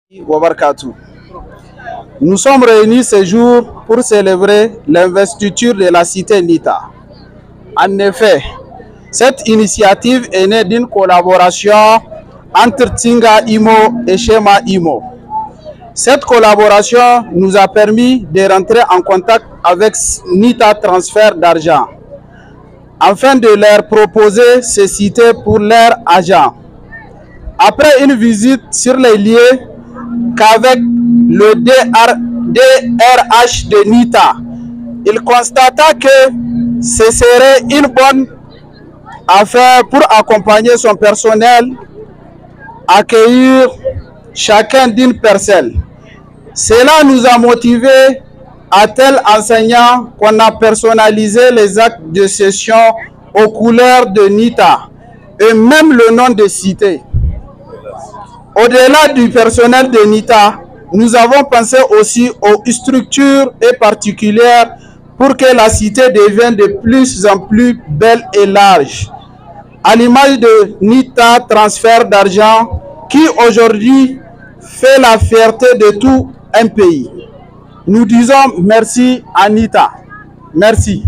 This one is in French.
Wabarakatuh. Nous sommes réunis ce jour pour célébrer l'investiture de la cité Nita. En effet, cette initiative est née d'une collaboration entre Tinga Imo et Shema Imo. Cette collaboration nous a permis de rentrer en contact avec Nita Transfert d'argent afin de leur proposer ces cités pour leurs agents. Après une visite sur les lieux qu'avec le DRH de Nita, il constata que ce serait une bonne affaire pour accompagner son personnel, accueillir chacun d'une parcelle. Cela nous a motivés à tel enseignant qu'on a personnalisé les actes de cession aux couleurs de Nita et même le nom de cité. Au-delà du personnel de Nita, nous avons pensé aussi aux structures et particulières pour que la cité devienne de plus en plus belle et large, à l'image de Nita Transfert d'argent qui aujourd'hui fait la fierté de tout un pays. Nous disons merci à Nita. Merci.